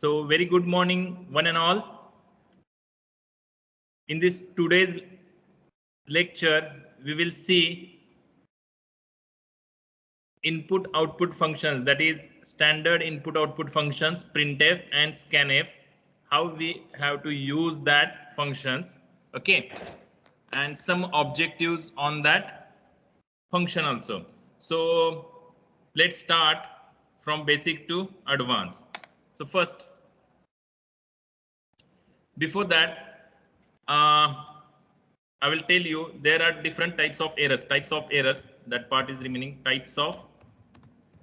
So very good morning, one and all. In this today's lecture, we will see input output functions, that is standard input output functions, printf and scanf, how we have to use that functions, okay, and some objectives on that function also. So let's start from basic to advanced. So first, before that, I will tell you there are different types of errors. That part is remaining. Types of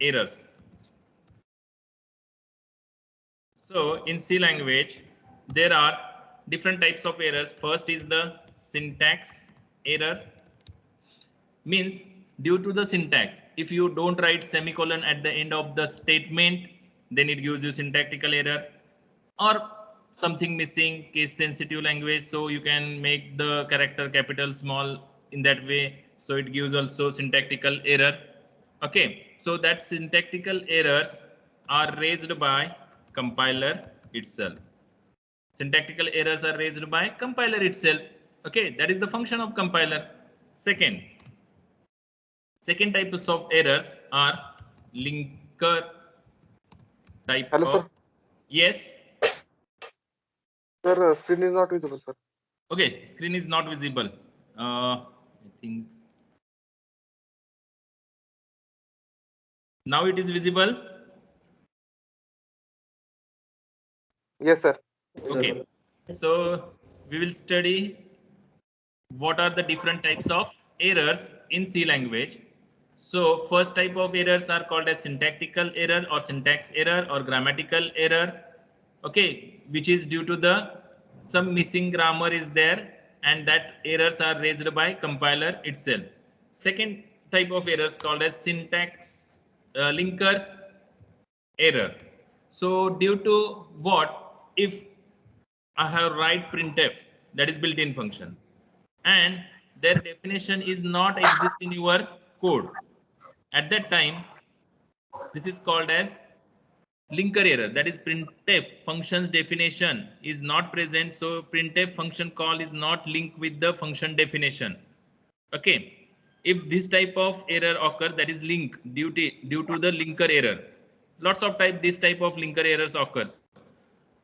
errors. So in C language, there are different types of errors. First is the syntax error. Means due to the syntax, if you don't write semicolon at the end of the statement, then it gives you syntactical error, or something missing, case sensitive language, so you can make the character capital small in that way, so it gives also syntactical error. Okay, so that syntactical errors are raised by compiler itself. Syntactical errors are raised by compiler itself. Okay, that is the function of compiler. Second types of errors are linker type. Hello, of sir. Yes. Sir, screen is not visible, sir. Okay, screen is not visible. I think now it is visible. Yes, sir. Okay, so we will study what are the different types of errors in C language. So first type of errors are called as syntactical error or syntax error or grammatical error. Okay, which is due to the some missing grammar is there, and that errors are raised by compiler itself. Second type of errors called as syntax linker error. So due to what, if I have write printf, that is built-in function, and their definition is not exist in your code, at that time this is called as linker error. That is printf function's definition is not present, so printf function call is not linked with the function definition. Okay, if this type of error occur, that is link due to the linker error. Lots of this type of linker errors occurs.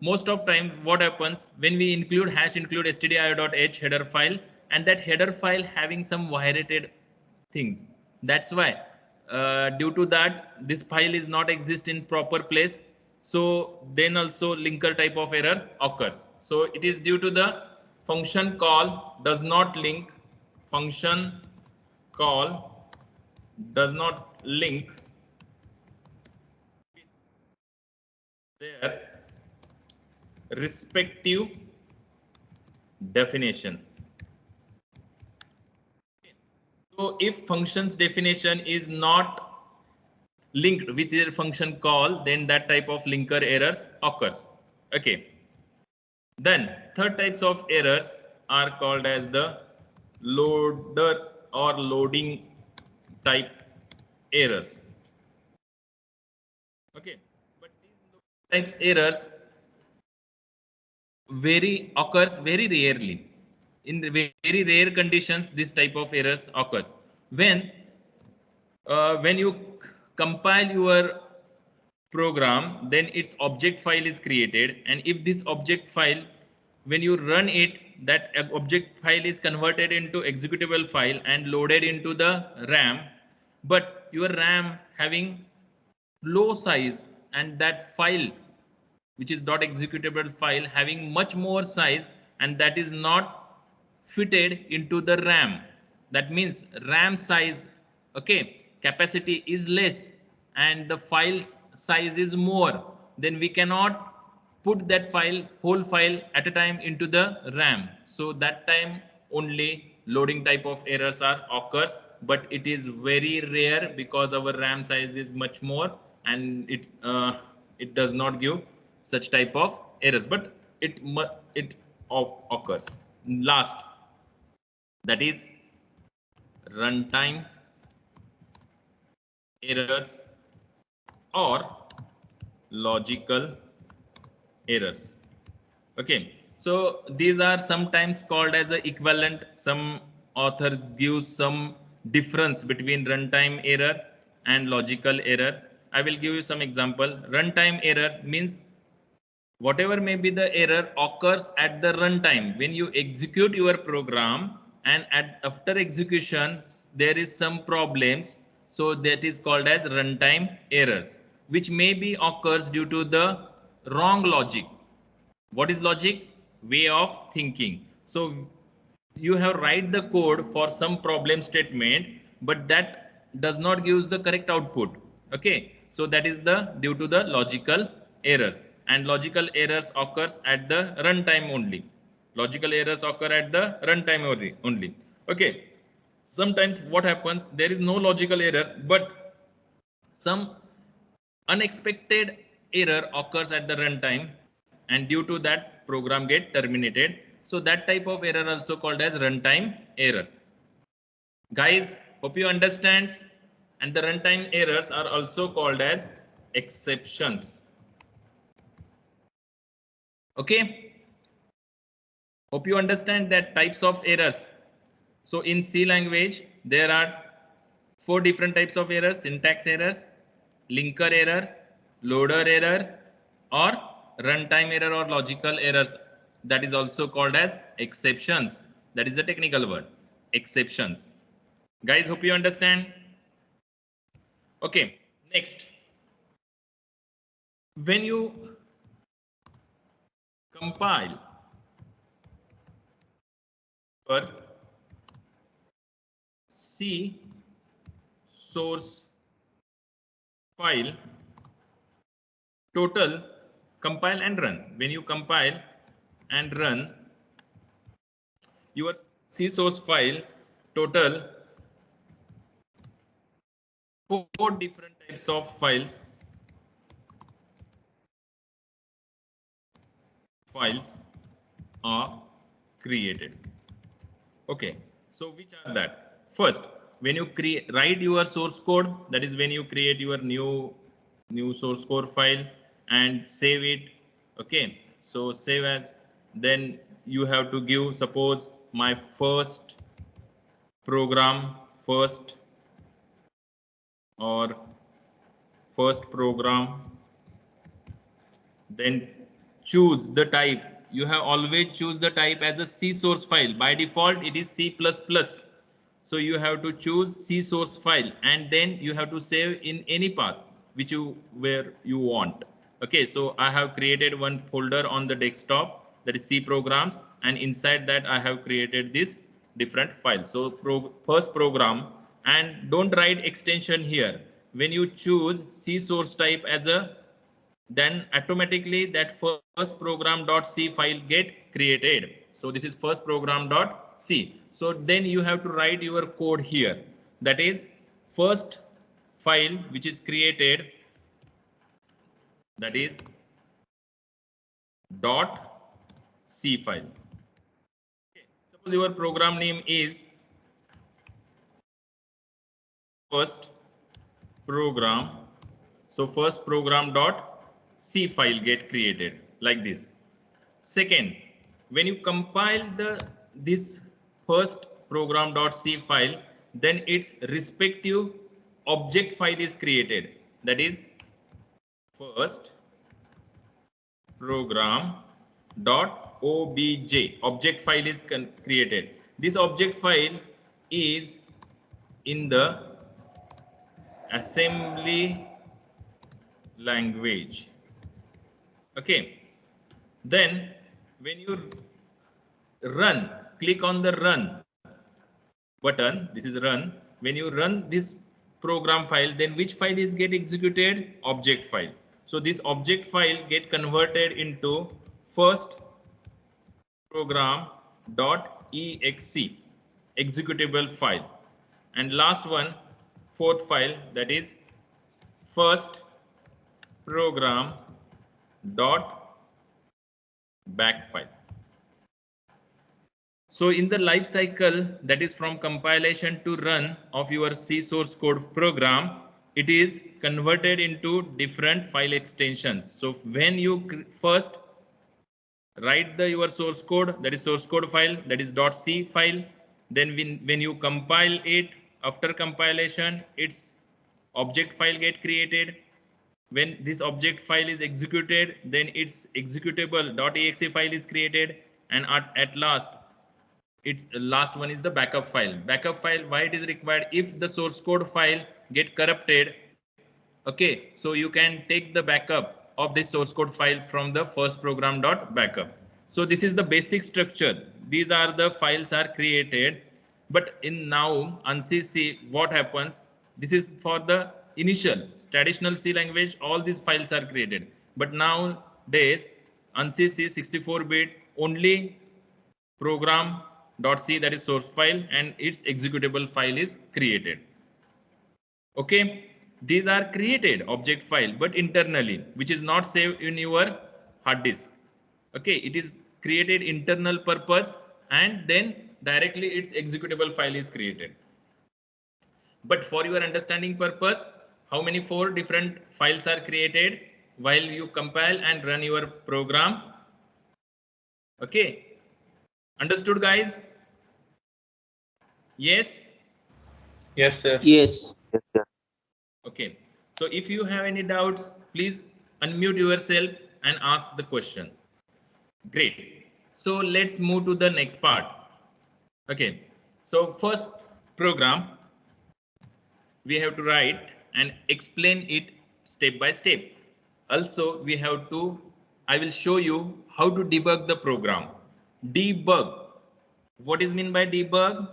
Most of time what happens when we include #include stdio.h header file, and that header file having some violated things, that's why due to that this file is not exist in proper place, so then also linker type of error occurs. So it is due to the function call does not link, function call does not link their respective definition. So if function's definition is not linked with their function call, then that type of linker errors occurs. Okay. Then third types of errors are called as the loader or loading type errors. Okay, but these types errors occurs very rarely. In the very rare conditions, this type of errors occurs when you compile your program, then its object file is created, and if this object file, when you run it, that object file is converted into executable file and loaded into the RAM, but your RAM having low size, and that file which is dot executable file having much more size, and that is not fitted into the RAM. That means RAM size, okay, capacity is less and the file's size is more, then we cannot put that whole file at a time into the RAM. So that time only loading type of errors are occurs, but it is very rare because our RAM size is much more, and it does not give such type of errors, but it occurs. Last, that is runtime errors or logical errors. Okay, so these are sometimes called as a equivalent. Some authors give some difference between runtime error and logical error. I will give you some example. Runtime error means whatever may be the error occurs at the runtime when you execute your program, and after execution there is some problems, so that is called as runtime errors, which may be occurs due to the wrong logic. What is logic? Way of thinking. So you have write the code for some problem statement, but that does not gives the correct output. Okay, so that is the due to the logical errors, and logical errors occurs at the runtime only. Logical errors occur at the runtime only. Okay, sometimes what happens, there is no logical error, but some unexpected error occurs at the runtime, and due to that program get terminated. So that type of error also called as runtime errors. Guys, hope you understands. And the runtime errors are also called as exceptions. Okay, hope you understand that types of errors. So in C language there are 4 different types of errors: syntax errors, linker error, loader error, or runtime error or logical errors. That is also called as exceptions. That is the technical word, exceptions. Guys, hope you understand. Okay, next, when you compile your C source file, total, compile and run. When you compile and run your C source file, total 4 different types of files are created. Okay, so which are that? First, when you write your source code, that is when you create your new source code file and save it. Okay, so save as, then you have to give, suppose, my first program, first, or first program. Then choose the type. You have always choose the type as a C source file. By default it is C++. So you have to choose C source file, and then you have to save in any path which you where you want. Okay, so I have created one folder on the desktop, that is C programs, and inside that I have created this different files. So first program, and don't write extension here. When you choose C source type as a, then automatically that first program.c file get created. So this is first program.c. So then you have to write your code here. That is first file which is created, that is .c file. Okay. Suppose your program name is first program. So first program.c file get created like this. Second, when you compile this first program.c file, then its respective object file is created. That is first program.obj object file is created. This object file is in the assembly language. Okay, then when you run, click on the run button, this is run. When you run this program file, then which file is get executed? Object file. So this object file get converted into first program.exe executable file, and last one, fourth file, that is first program.back file. So in the life cycle, that is from compilation to run of your C source code program, it is converted into different file extensions. So when you first write your source code, that is source code file, that is .c file. Then when you compile it, after compilation, its object file get created. When this object file is executed, then its executable .exe file is created, and at last, its last one is the backup file. Backup file, why it is required? If the source code file get corrupted, okay, so you can take the backup of this source code file from the first program dot backup. So this is the basic structure. These are the files are created, but in now ANSYS C, what happens? This is for the initial traditional C language. All these files are created, but nowadays ANSYS C 64-bit only program.c, that is source file, and its executable file is created. Okay, these are created object file, but internally, which is not saved in your hard disk. Okay, it is created internal purpose, and then directly its executable file is created. But for your understanding purpose, how many 4 different files are created while you compile and run your program? Okay, understood, guys? Yes. Yes, sir. Yes. Yes, sir. Okay, so if you have any doubts, please unmute yourself and ask the question. Great. So let's move to the next part. Okay, so first program, we have to write and explain it step by step. Also, we have to, I will show you how to debug the program. Debug. What is mean by debug?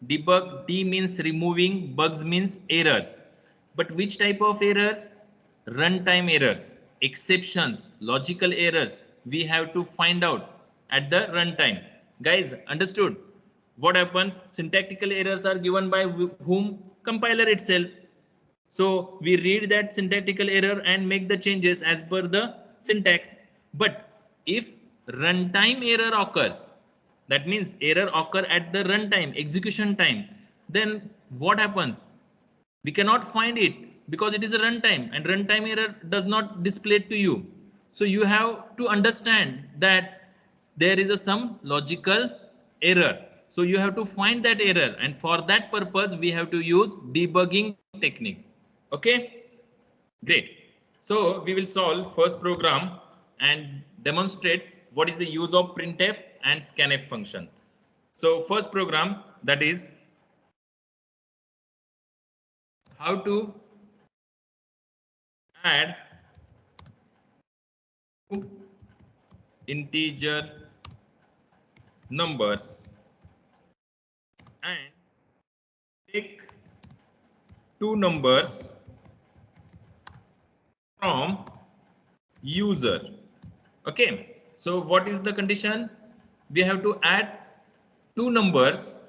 Debug, D means removing, bugs means errors. But which type of errors? Runtime errors, exceptions, logical errors. We have to find out at the runtime. Guys, understood? What happens? Syntactical errors are given by whom? Compiler itself. So we read that syntactical error and make the changes as per the syntax. But if runtime error occurs, that means error occur at the runtime, execution time, then what happens? We cannot find it because it is a runtime, and runtime error does not display to you. So you have to understand that there is some logical error. So you have to find that error, and for that purpose we have to use debugging technique. Okay, great. So we will solve first program and demonstrate what is the use of printf and scanf function. So first program, that is how to add integer numbers and take 2 numbers from user. Okay, so what is the condition? We have to add 2 numbers,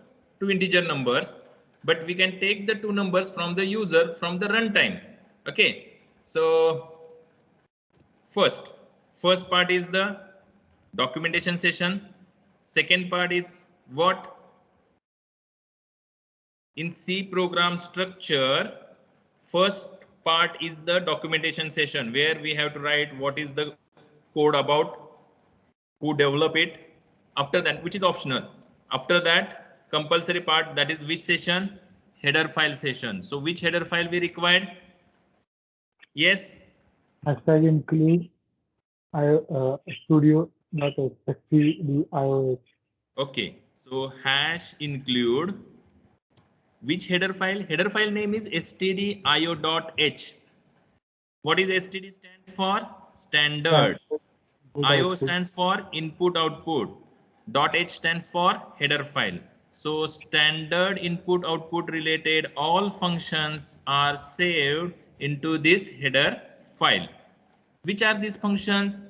2 integer numbers, but we can take the 2 numbers from the user from the runtime. Okay, so first part is the documentation session. Second part is what? In C program structure, first part is the documentation session, where we have to write what is the code about, who develop it. After that, which is optional. After that, compulsory part, that is which session? Header file session. So which header file we required? Yes. Hashtag include studio.stdio. Okay, so hash include which header file? Header file name is stdio.h. What is std stands for? Standard. IO stands for input output. .h stands for header file. So standard input output related all functions are saved into this header file. Which are these functions?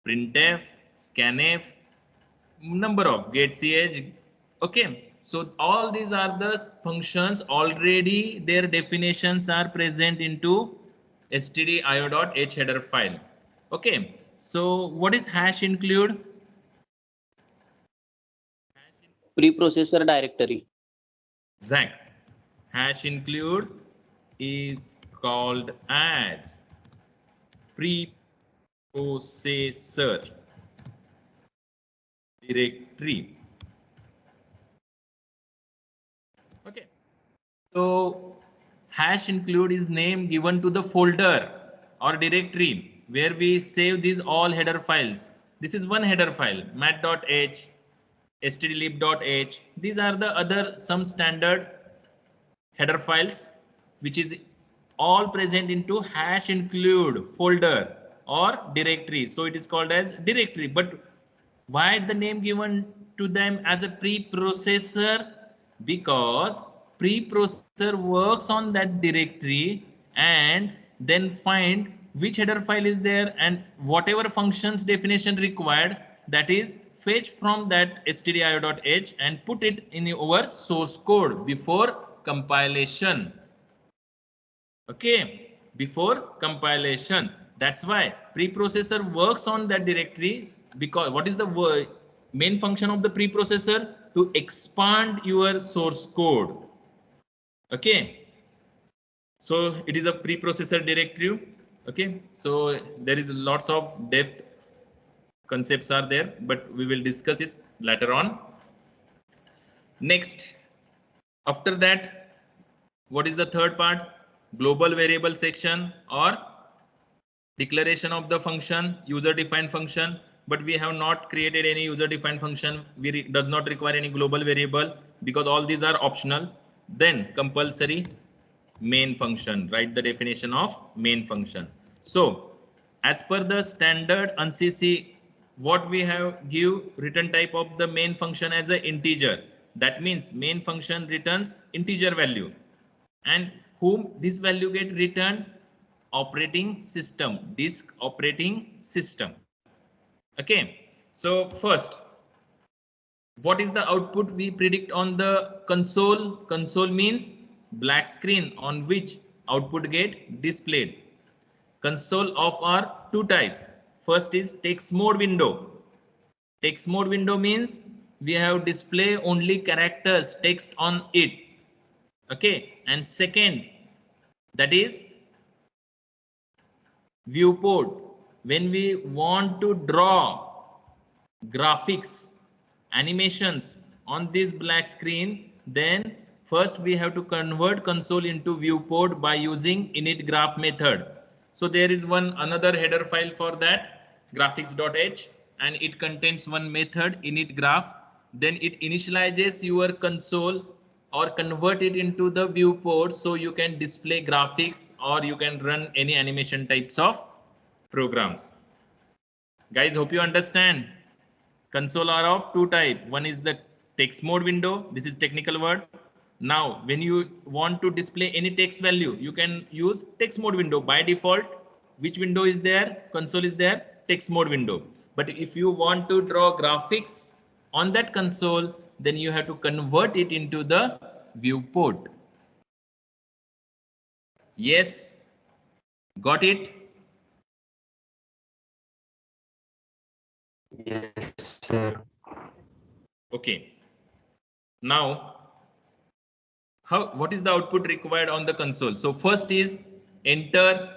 Printf, scanf, number of getch. Okay, so all these are the functions, already their definitions are present into stdio.h header file. Okay, so what is hash include? Preprocessor directory. Exact. Hash include is called as preprocessor. directory. Okay. So hash include is name given to the folder or directory where we save these all header files. This is one header file, mat.h, stdlib.h. These are the other some standard header files which is all present into hash include folder or directory. So it is called as directory. But why the name given to them as a preprocessor? Because preprocessor works on that directory and then find which header file is there and whatever functions definition required, that is fetch from that stdio.h and put it in our source code before compilation. Okay, before compilation. That's why preprocessor works on that directory, because what is the main function of the preprocessor? To expand your source code. Okay, so it is a preprocessor directory. Okay, so there is lots of depth concepts are there, but we will discuss it later on. Next, after that, what is the third part? Global variable section or declaration of the function, user defined function. But we have not created any user defined function. We does not require any global variable because all these are optional. Then compulsory main function, write the definition of main function. So as per the standard ANSYS, what we have give return type of the main function as an integer. That means main function returns integer value, and whom this value get returned? Operating system, disk operating system. Okay, so first, what is the output we predict on the console? Console means black screen on which output get displayed. Console of are two types. First is text mode window. Text mode window means we have display only characters, text on it. Okay, and second, that is viewport. When we want to draw graphics, animations on this black screen, then first we have to convert console into viewport by using init graph method. So there is one another header file for that, graphics.h, and it contains one method init graph. Then it initializes your console or convert it into the viewport so you can display graphics or you can run any animation types of programs. Guys, hope you understand. Console are of two types. One is the text mode window. This is technical word. Now, when you want to display any text value, you can use text mode window. By default, which window is there? Console is there, text mode window. But if you want to draw graphics on that console, then you have to convert it into the viewport. Yes, got it? Yes, sir. Okay. Now, what is the output required on the console? So first is enter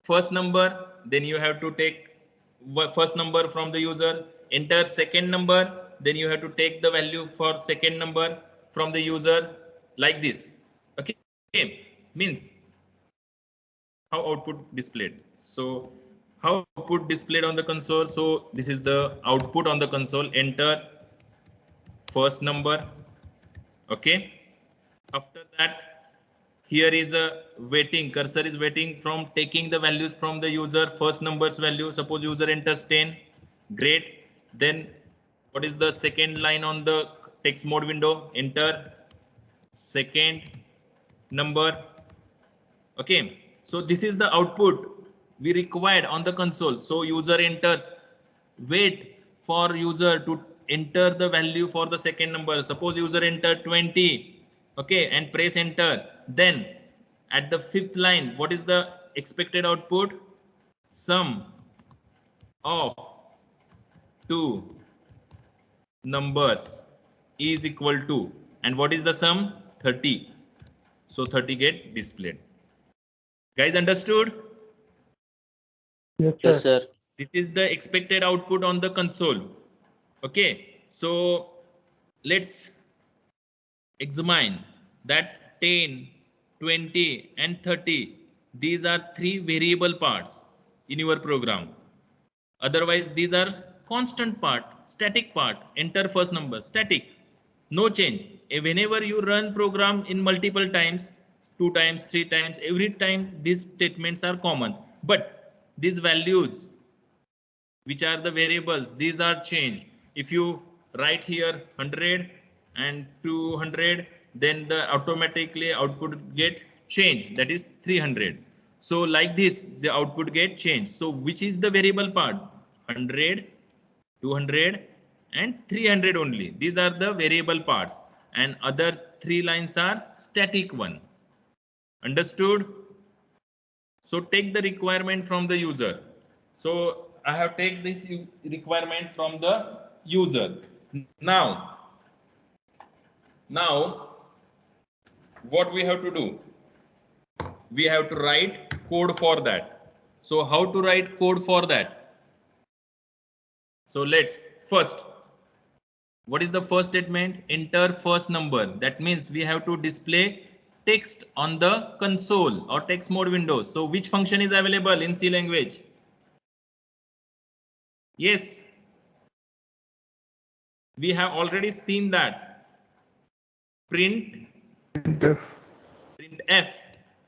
first number, then you have to take first number from the user, enter second number, then you have to take the value for second number from the user, like this. Okay, means how output displayed. So how output displayed on the console? So this is the output on the console, enter first number. Okay, after that, here is a waiting, cursor is waiting from taking the values from the user, first number's value. Suppose user enters 10, great. Then what is the second line on the text mode window? Enter second number. Okay, so this is the output we required on the console. So user enters, wait for user to enter the value for the second number. Suppose user entered 20, okay, and press enter. Then at the fifth line, what is the expected output? Sum of two numbers is equal to, and what is the sum? 30. So 30 get displayed. Guys, understood? Yes, Yes, sir. sir. This is the expected output on the console. Okay, so let's examine that 10, 20 and 30. These are three variable parts in your program. Otherwise, these are constant part, static part. Enter first number, static, no change. Whenever you run program in multiple times, 2 times, 3 times, every time these statements are common. But these values, which are the variables, these are changed. If you write here 100 and 200, then the automatically output get changed, that is 300. So like this the output get changed. So which is the variable part? 100, 200 and 300 only. These are the variable parts, and other three lines are static one. Understood? So take the requirement from the user. So I have take this requirement from the user. Now what we have to do? We have to write code for that. So how to write code for that? So let's first, what is the first statement? Enter first number. That means we have to display text on the console or text mode window. So which function is available in C language? Yes, we have already seen that. Printf.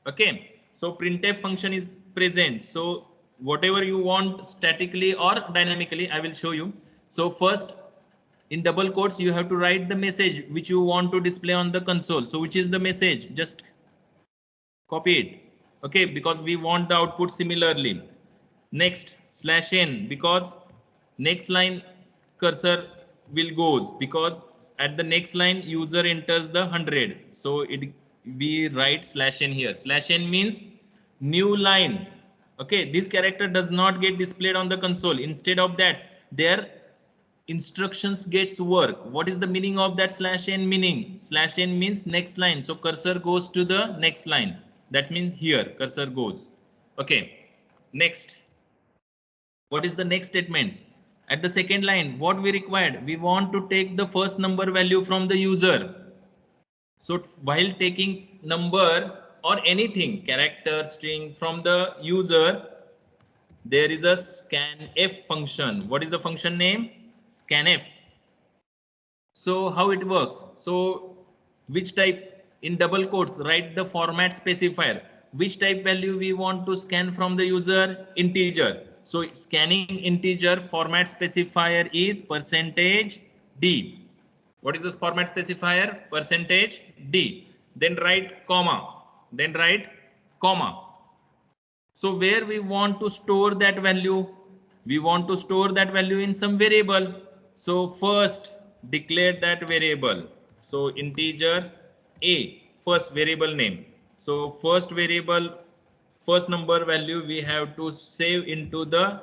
Okay, so printf function is present. So whatever you want statically or dynamically, I will show you. So first, in double quotes, you have to write the message which you want to display on the console. So which is the message? Just copy it. Okay, because we want the output similarly. Next, /n, because next line cursor will goes, because at the next line user enters the 100. So we write /n here. /n means new line. Okay, this character does not get displayed on the console. Instead of that, their instructions gets work. What is the meaning of that /n meaning? /n means next line. So cursor goes to the next line. That means here cursor goes. Okay, next. What is the next statement? At the second line, what we required? We want to take the first number value from the user. So while taking number or anything, character, string from the user, there is a scanf function. What is the function name? Scanf. So how it works? So which type? In double quotes, write the format specifier. Which type value we want to scan from the user? Integer. So scanning integer format specifier is %d. What is this format specifier? %d. Then write comma. Then write comma. So where we want to store that value? We want to store that value in some variable. So first declare that variable. So integer a, first variable name. So first variable, first number value we have to save into the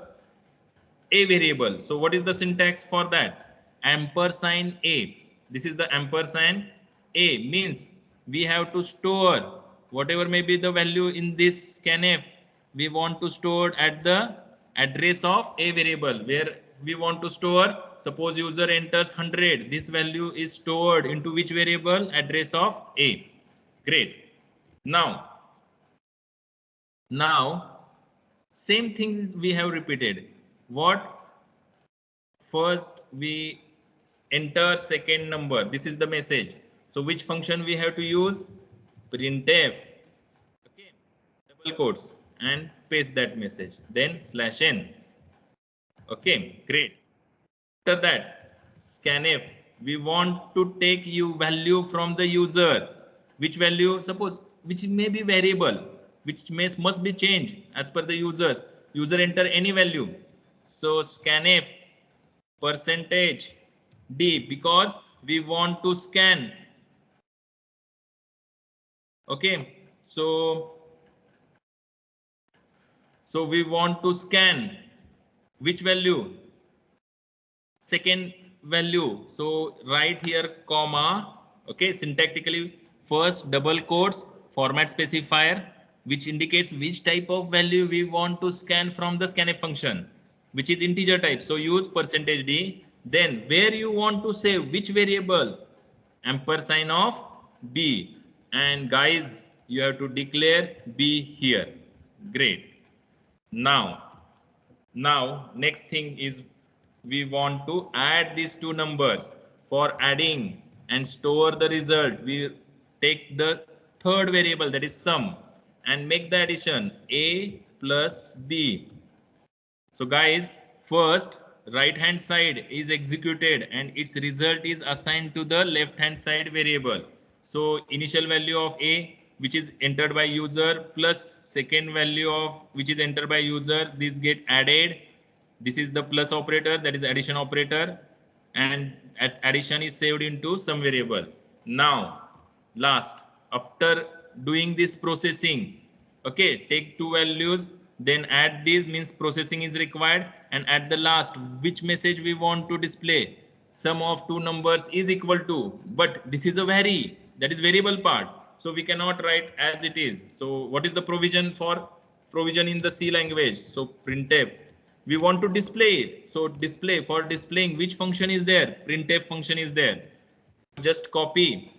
a variable. So what is the syntax for that? Ampersand a. This is the ampersand a, means we have to store whatever may be the value in this scanf. We want to store at the address of a variable where we want to store. Suppose user enters 100. This value is stored into which variable? Address of a. Great. Now same things we have repeated. What? First we enter second number. This is the message. So which function we have to use? Printf. Okay, double quotes and paste that message. Then /n. Okay, great. After that, scanf. We want to take value from the user. Which value? Suppose which may be variable, which must be changed as per the users. User enter any value. So scanf %d, because we want to scan. Okay, so we want to scan which value? Second value. So write here comma. Okay, syntactically first double quotes format specifier, which indicates which type of value we want to scan from the scanf function, which is integer type. So use %d. Then where you want to save which variable? Ampersand of b, and guys you have to declare b here. Great. Now next thing is we want to add these two numbers. For adding and store the result, we take the third variable, that is sum, and make the addition a plus b. So guys, first right hand side is executed and its result is assigned to the left hand side variable. So initial value of a, which is entered by user, plus second value of which is entered by user, these get added. This is the plus operator, that is addition operator, and addition is saved into some variable. Now last, after doing this processing, okay, take two values, then add these, means processing is required, and at the last which message we want to display? Sum of two numbers is equal to, but this is a vary, that is variable part, so we cannot write as it is. So what is the provision in the C language? So printf, we want to display it, so display, for displaying which function is there? Printf function is there. Just copy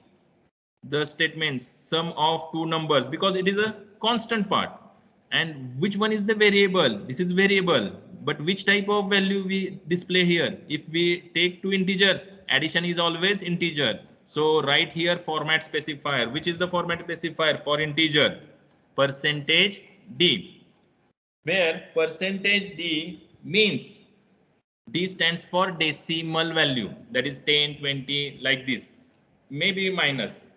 the statements sum of two numbers, because it is a constant part. And which one is the variable? This is variable, but which type of value we display here? If we take to integer, addition is always integer, so right here format specifier. Which is the format specifier for integer? Percentage d, where percentage d means d stands for decimal value, that is 10, 20, like this, maybe minus.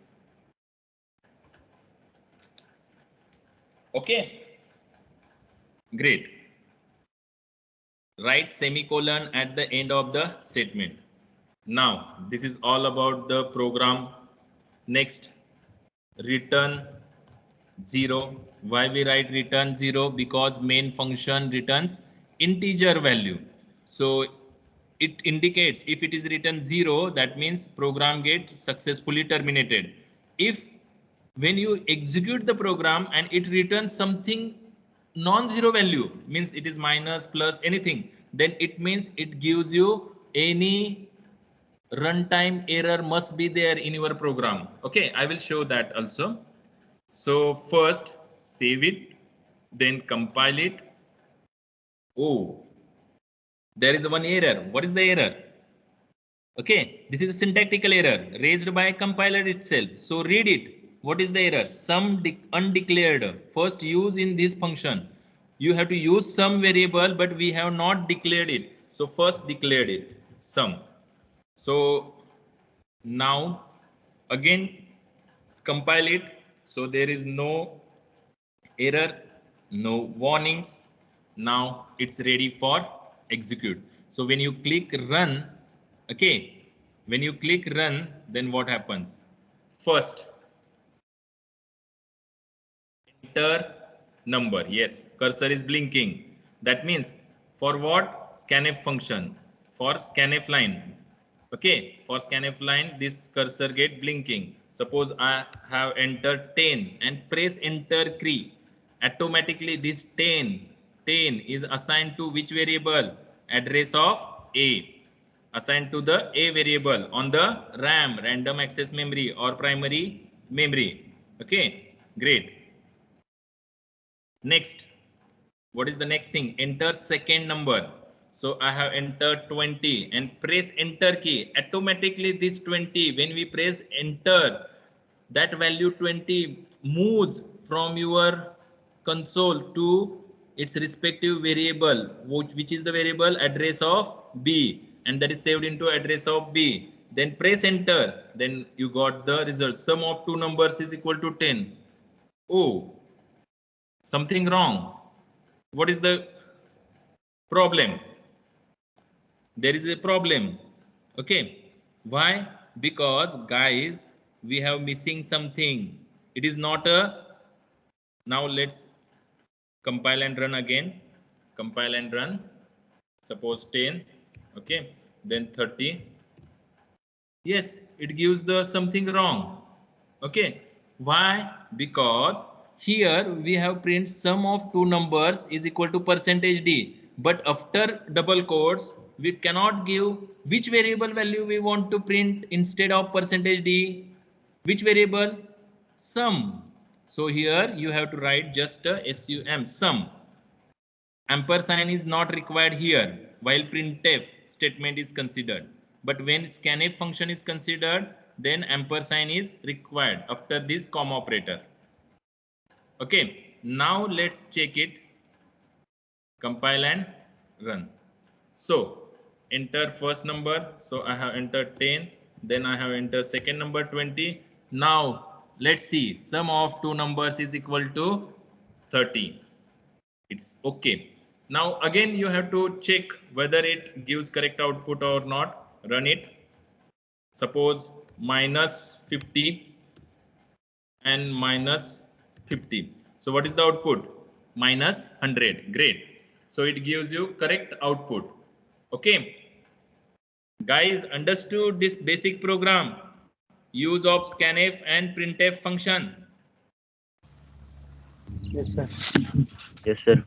Okay, great. Write semicolon at the end of the statement. Now this is all about the program. Next, return 0. Why we write return 0? Because main function returns integer value. So it indicates if it is written 0, that means program gets successfully terminated. If when you execute the program and it returns something non-zero value, means it is minus, plus, anything, then it means it gives you any runtime error must be there in your program. Okay, I will show that also. So first save it, then compile it. Oh, there is one error. What is the error? Okay, this is a syntactical error raised by compiler itself. So read it. What is the error? Sum undeclared. First use in this function. You have to use some variable, but we have not declared it. So first declared it, sum. So now again compile it. So there is no error, no warnings. Now it's ready for execute. So when you click run, okay, when you click run, then what happens? First, enter number. Yes, cursor is blinking. That means for what? Scanf function. For scanf line. Okay, for scanf line, this cursor get blinking. Suppose I have entered 10 and press enter key. Automatically this 10 is assigned to which variable? Address of A. Assigned to the A variable on the RAM, random access memory, or primary memory. Okay, great. Next, what is the next thing? Enter second number. So I have entered 20 and press enter key. Automatically this 20, when we press enter, that value 20 moves from your console to its respective variable, which is the variable address of B, and that is saved into address of B. Then press enter, then you got the result. Sum of two numbers is equal to 10. Oh, something wrong. What is the problem? There is a problem. Okay, why? Because guys, we have missing something. It is not a, now let's compile and run again. Compile and run. Suppose 10, okay, then 30. Yes, it gives the something wrong. Okay, why? Because here we have print sum of two numbers is equal to percentage d, but after double quotes we cannot give which variable value we want to print instead of %d. Which variable? Sum. So here you have to write just a sum, sum. Ampersand is not required here while printf statement is considered. But when scanf function is considered, then ampersand is required after this comma operator. Okay, now let's check it. Compile and run. So enter first number. So I have entered 10. Then I have entered second number 20. Now let's see. Sum of two numbers is equal to 30. It's okay. Now again you have to check whether it gives correct output or not. Run it. Suppose minus 50 and minus 50. So what is the output? Minus 100. Great. So it gives you correct output. Okay. Guys, understood this basic program? Use of scanf and printf function. Yes, sir. Yes, sir.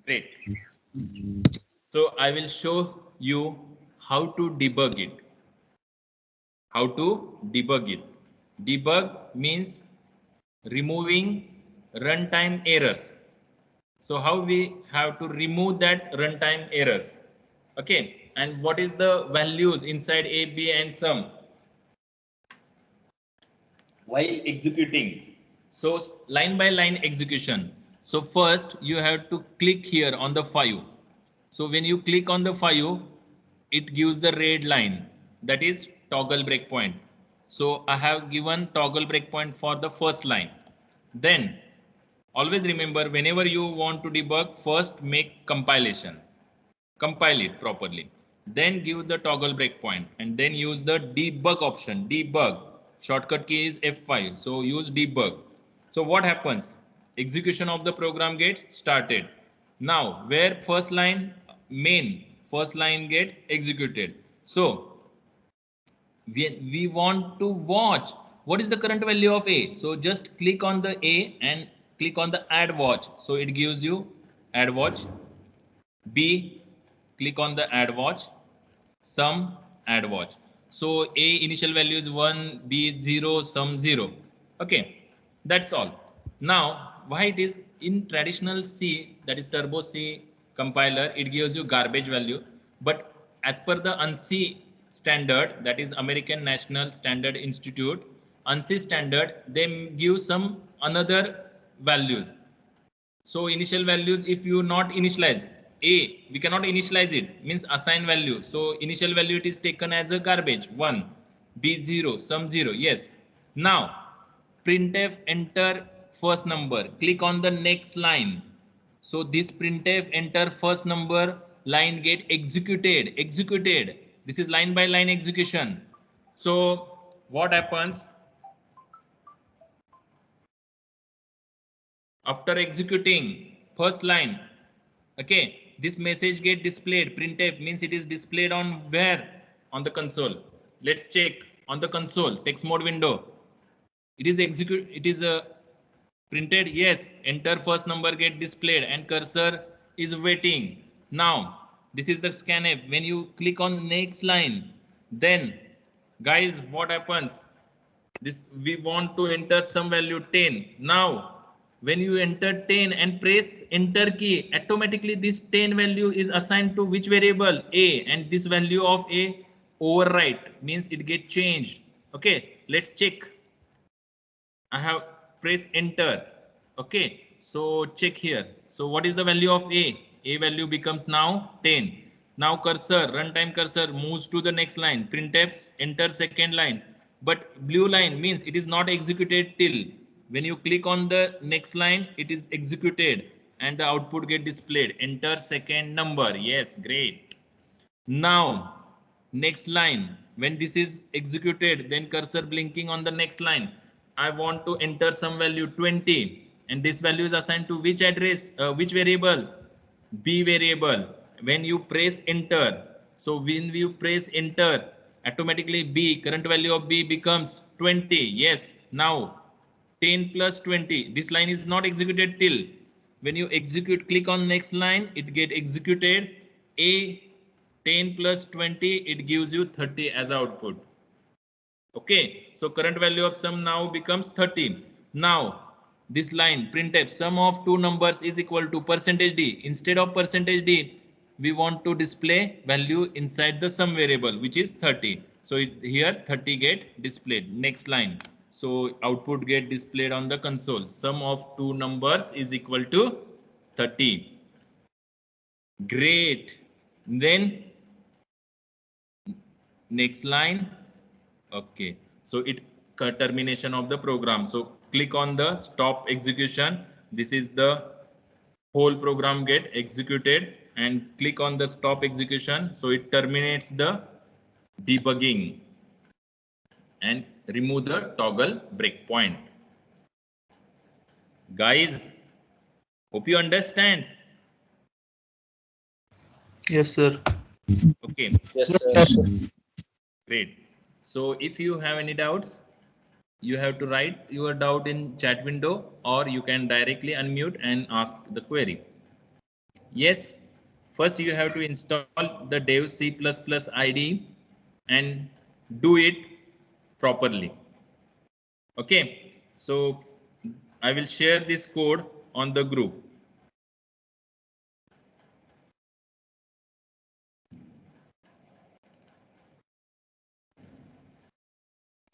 Great. So I will show you how to debug it. How to debug it. Debug means removing runtime errors. So how we have to remove that runtime errors? Okay, and what is the values inside A, B, and sum while executing? So line by line execution. So first you have to click here on the 5. So when you click on the 5, it gives the red line, that is toggle breakpoint. So I have given toggle breakpoint for the first line. Then always remember, whenever you want to debug, first make compilation. Compile it properly. Then give the toggle breakpoint and then use the debug option. Debug. Shortcut key is F5. So use debug. So what happens? Execution of the program gets started. Now where first line main first line get executed. So we want to watch what is the current value of A. So just click on the A and click on the add watch. So it gives you add watch. B, click on the add watch. Sum, add watch. So A initial value is 1, B 0, sum 0. Okay, that's all. Now why it is in traditional C, that is turbo C compiler, it gives you garbage value, but as per the ANSI standard, that is American National Standard Institute, ANSI standard, they give some another values. So initial values, if you not initialize A, we cannot initialize it, means assign value. So initial value it is taken as a garbage 1, B 0, sum 0. Yes. Now printf enter first number. Click on the next line. So this printf enter first number line get executed. Executed. This is line by line execution. So what happens? After executing first line, okay, this message get displayed. Printf means it is displayed on where? On the console. Let's check on the console text mode window. It is execute. It is printed. Yes, enter first number get displayed and cursor is waiting. Now this is the scanf. When you click on next line, then guys, what happens? This we want to enter some value 10. Now when you enter 10 and press enter key, automatically this 10 value is assigned to which variable? A, and this value of A overwrite means it get changed. Okay, let's check. I have pressed enter. Okay, so check here. So what is the value of A? A value becomes now 10. Now cursor, runtime cursor moves to the next line. Printf enter second line. But blue line means it is not executed till. When you click on the next line, it is executed and the output get displayed. Enter second number. Yes, great. Now next line, when this is executed, then cursor blinking on the next line. I want to enter some value 20 and this value is assigned to which address, which variable? B variable. When you press enter, so when you press enter, automatically B, current value of B becomes 20. Yes, now 10 plus 20, this line is not executed till. When you execute, click on next line, it get executed. A 10 plus 20, it gives you 30 as output. Okay, so current value of sum now becomes 30. Now, this line printf sum of two numbers is equal to percentage %d. Instead of percentage %d, we want to display value inside the sum variable, which is 30. So here 30 get displayed. Next line. So output get displayed on the console. Sum of two numbers is equal to 30. Great. Then next line. Okay, so it termination of the program. So click on the stop execution. This is the whole program get executed, and click on the stop execution. So it terminates the debugging and remove the toggle breakpoint. Guys, hope you understand. Yes, sir. Okay. Yes, sir. Great. So if you have any doubts, you have to write your doubt in chat window, or you can directly unmute and ask the query. Yes, first you have to install the dev C++ IDE and do it properly. Okay, so I will share this code on the group.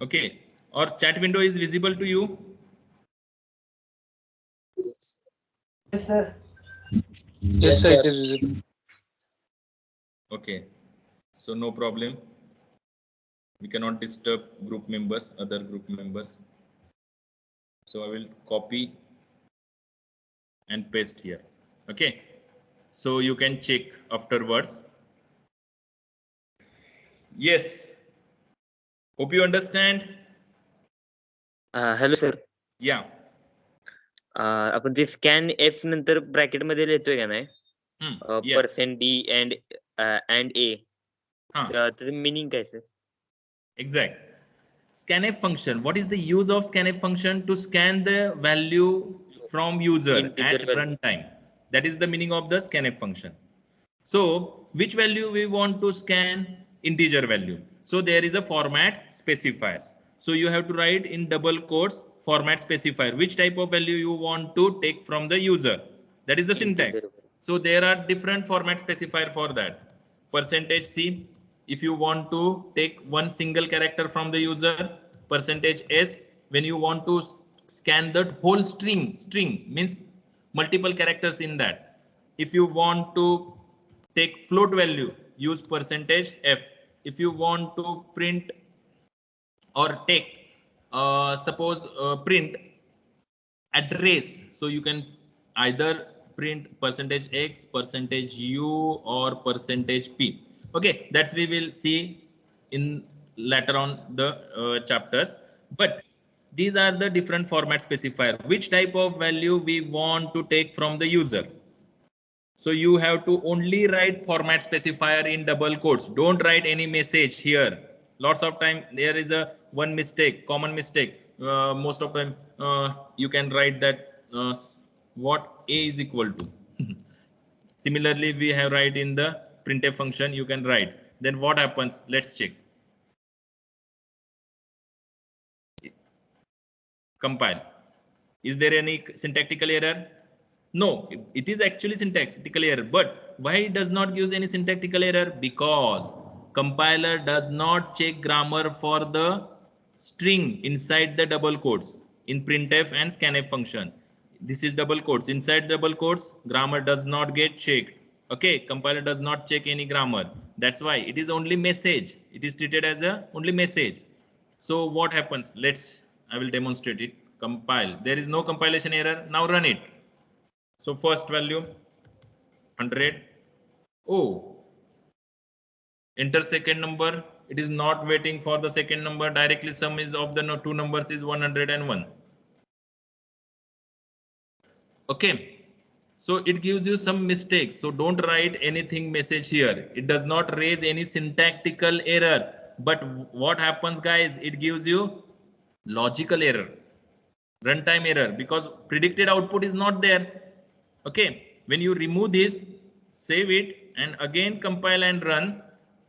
Okay, or chat window is visible to you? Yes. Yes, sir. Yes, sir, it is visible. Okay, so no problem. We cannot disturb group members, other group members. So I will copy and paste here. Okay, so you can check afterwards. Yes, hope you understand. Hello sir Yeah. आपण ते scan F नंतर bracket मध्ये लिहितोय का नाही Yes. Percent D and A त्याचं meaning काय sir Exact. Scanf function. What is the use of scanf function? To scan the value from user Integer at value. runtime. That is the meaning of the scanf function. So which value we want to scan? Integer value. So there is a format specifiers. So you have to write in double quotes format specifier. Which type of value you want to take from the user? That is the syntax. Integer value. So there are different format specifier for that. Percentage %C, if you want to take one single character from the user. Percentage %S, when you want to scan that whole string means multiple characters in that. If you want to take float value, use percentage %F. If you want to print or take suppose print address, so you can either print percentage %X, percentage %U, or percentage %P. Okay, that's we will see in later on the chapters, but these are the different format specifier. Which type of value we want to take from the user? So you have to only write format specifier in double quotes. Don't write any message here. Lots of time there is a one mistake, common mistake. Most of time you can write that what a is equal to. Similarly, we have write in the printf function. You can write. Then what happens? Let's check. Compile. Is there any syntactical error? No, it is actually syntactical error, but why it does not use any syntactical error? Because compiler does not check grammar for the string inside the double quotes in printf and scanf function. This is double quotes. Inside double quotes, grammar does not get checked. Okay, compiler does not check any grammar. That's why it is only message. It is treated as a only message. So what happens? I will demonstrate it. Compile. There is no compilation error. Now run it. So first value 100. Oh, enter second number. It is not waiting for the second number. Directly sum is of the two numbers is 101. Okay. So it gives you some mistakes. So don't write anything message here. It does not raise any syntactical error. But what happens, guys? It gives you logical error, runtime error, because predicted output is not there. Okay, when you remove this, save it and again compile and run,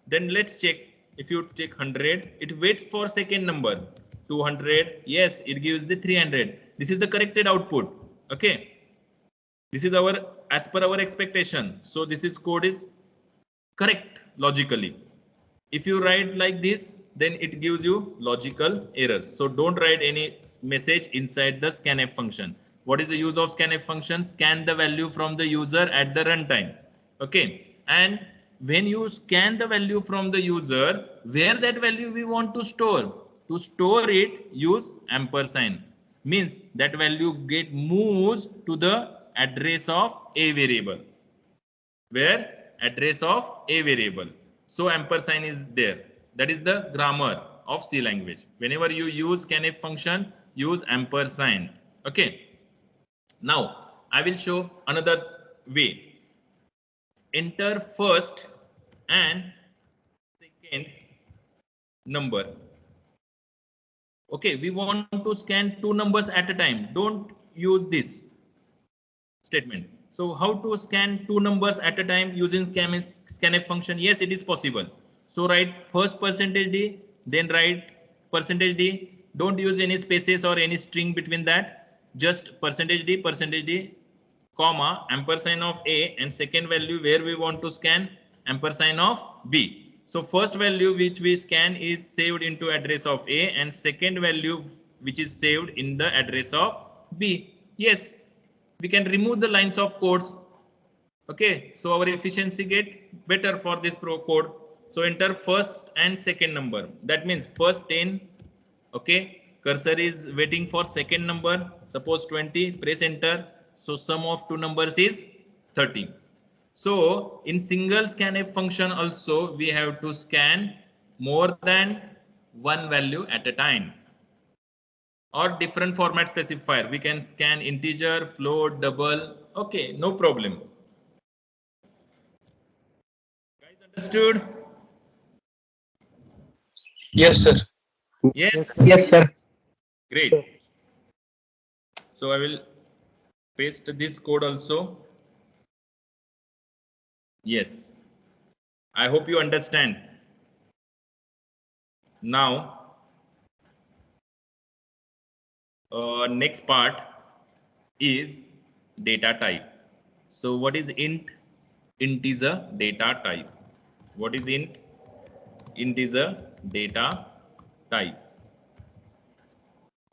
then let's check. If you take 100, it waits for second number. 200, yes, it gives the 300. This is the corrected output. Okay, this is our as per our expectation. So this is code is correct logically. If you write like this, then it gives you logical errors. So don't write any message inside the scanf function. What is the use of scanf function? Scan the value from the user at the runtime. Okay, and when you scan the value from the user, where that value we want to store? To store it, use ampersand. Means that value get moves to the address of a variable. Where address of a variable. So ampersand is there. That is the grammar of C language. Whenever you use scanf function, use ampersand. Okay. Now I will show another way. Enter first and second number. Okay, we want to scan two numbers at a time. Don't use this statement. So how to scan two numbers at a time using scanf function? Yes, it is possible. So write first %d, then write %d. Don't use any spaces or any string between that. Just %d, comma, ampersand of a, and second value where we want to scan, ampersand of b. So first value which we scan is saved into address of a, and second value which is saved in the address of b. Yes, we can remove the lines of codes. Okay, so our efficiency get better for this code. So enter first and second number. That means first 10. Okay, cursor is waiting for second number. Suppose 20. Press enter. So sum of two numbers is 30. So in single scanf function also we have to scan more than one value at a time, or different format specifier. We can scan integer, float, double. Okay, no problem. Guys, understood? Yes, sir. Yes. Yes, sir. Great. So I will paste this code also. Yes. I hope you understand. Now, next part is data type. So what is int? Int is a data type. What is int? Int is a data type.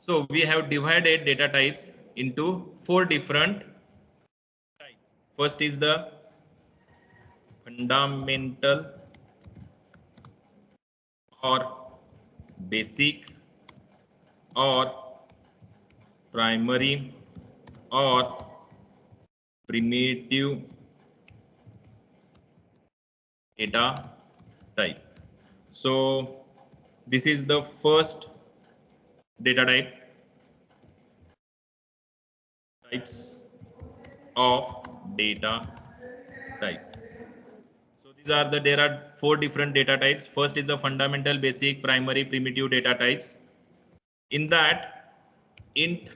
So we have divided data types into 4 different types. First is the fundamental or basic or primary or primitive data type. So this is the first data types of data type. So these are there are 4 different data types. First is the fundamental, basic, primary, primitive data types. In that, int,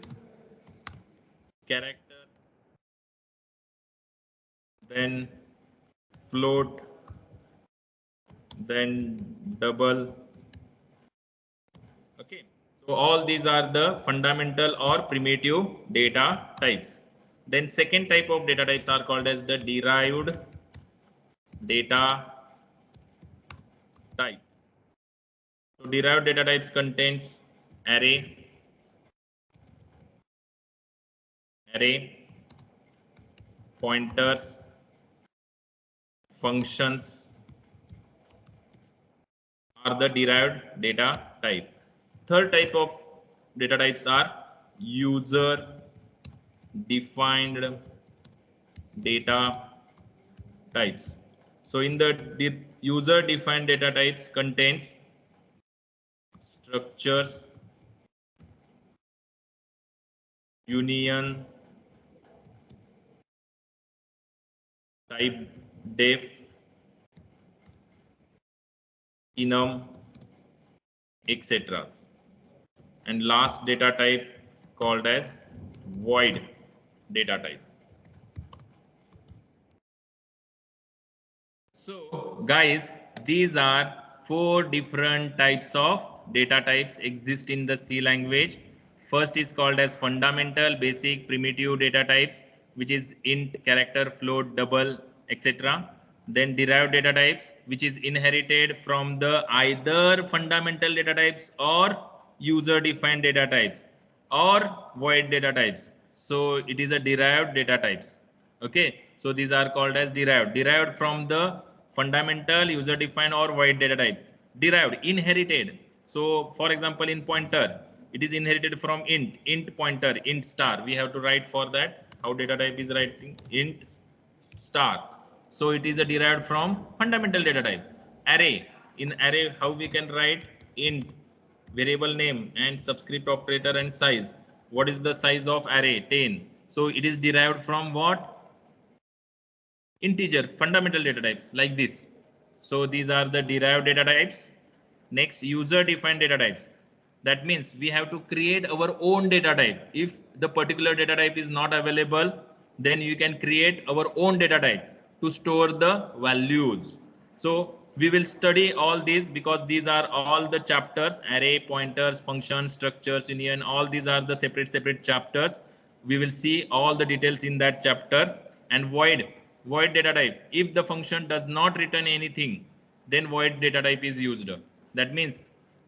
character, then float, then double. Okay, so all these are the fundamental or primitive data types. Then second type of data types are called as the derived data types. So derived data types contains array, pointers, functions are the derived data type. Third type of data types are user defined data types. So in the user defined data types contains structures, union, type def, enum, etc. And last data type called as void data type. So guys, these are 4 different types of data types exist in the C language. First is called as fundamental, basic, primitive data types, which is int, character, float, double, etc. Then derived data types, which is inherited from the either fundamental data types or user defined data types or void data types. So it is a derived data types. Okay, so these are called as derived from the fundamental, user defined or void data type. Derived, inherited. So for example, in pointer, it is inherited from int pointer, int star. We have to write for that how data type is writing int star. So it is a derived from fundamental data type. Array, in array how we can write int variable name and subscript operator and size. What is the size of array? 10. So it is derived from what? Integer, fundamental data types like this. So these are the derived data types. Next, user defined data types. That means we have to create our own data type. If the particular data type is not available, then you can create our own data type to store the values. So we will study all these because these are all the chapters: array, pointers, functions, structures, union. All these are the separate chapters. We will see all the details in that chapter. And void data type, if the function does not return anything, then void data type is used. That means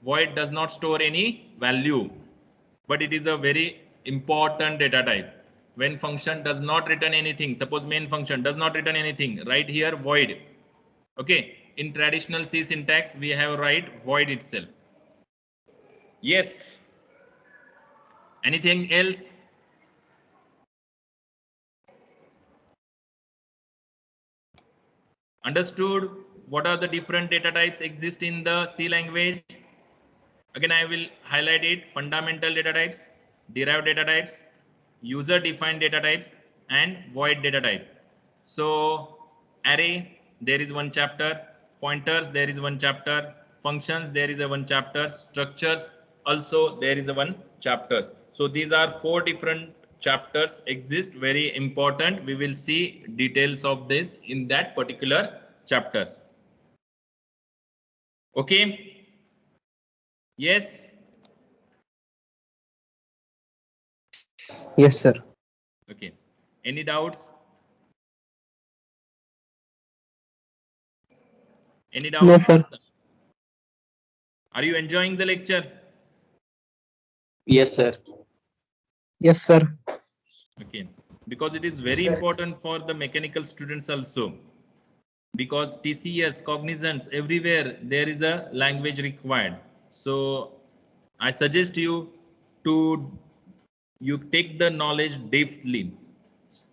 void does not store any value, but it is a very important data type. When function does not return anything, suppose main function does not return anything, right here void. Okay, in traditional C syntax we have write void itself. Yes, anything else? Understood what are the different data types exist in the C language? Again, I will highlight it: fundamental data types, derived data types, user defined data types, and void data type. So array, there is one chapter. Pointers, there is one chapter. Functions, there is a one chapter. Structures, also there is a one chapters. So these are 4 different chapters exist, very important. We will see details of this in that particular chapters. Okay. Yes. Yes, sir. Okay. Any doubts? Any doubts? No, sir. Are you enjoying the lecture? Yes, sir. Yes, sir. Okay. Because it is very important for the mechanical students also. Because TCS, Cognizance, everywhere there is a language required. So I suggest you to take the knowledge deeply,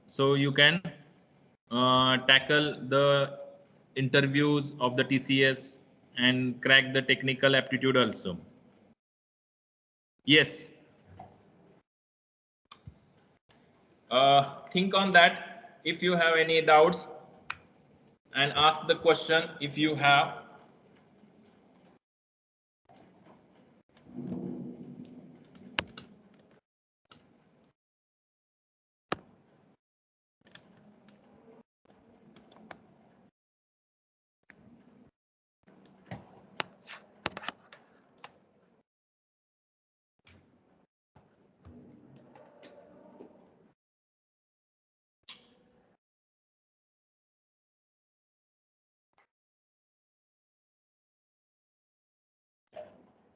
so you can tackle the interviews of the TCS and crack the technical aptitude also. Yes. Think on that. If you have any doubts, and ask the question if you have.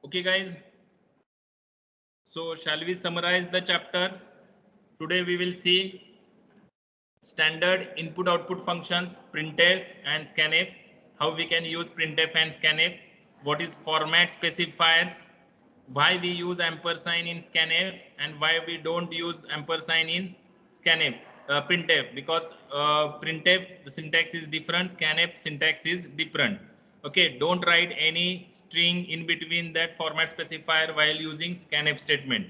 Okay, guys. So shall we summarize the chapter? Today we will see standard input output functions, printf and scanf, how we can use printf and scanf, what is format specifiers, why we use ampersand in scanf and why we don't use ampersand in scanf, printf, because printf the syntax is different, scanf syntax is different. Okay, don't write any string in between that format specifier while using scanf statement.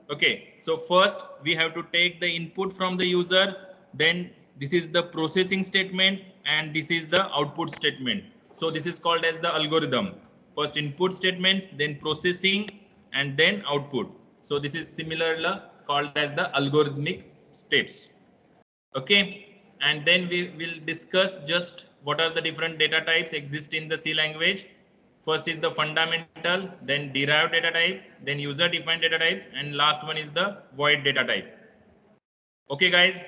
Okay, so first we have to take the input from the user, then this is the processing statement and this is the output statement. So this is called as the algorithm. First input statements, then processing, and then output. So this is similarly called as the algorithmic steps. Okay, and then we will discuss just what are the different data types exist in the C language. First is the fundamental, then derived data type, then user defined data types, and last one is the void data type. Okay guys,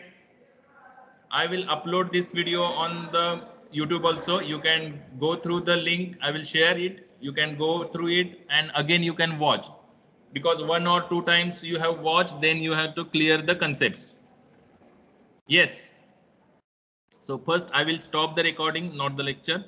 I will upload this video on the YouTube also. You can go through the link. I will share it. You can go through it and again you can watch, because 1 or 2 times you have watched, then you have to clear the concepts. Yes. So first I will stop the recording, not the lecture.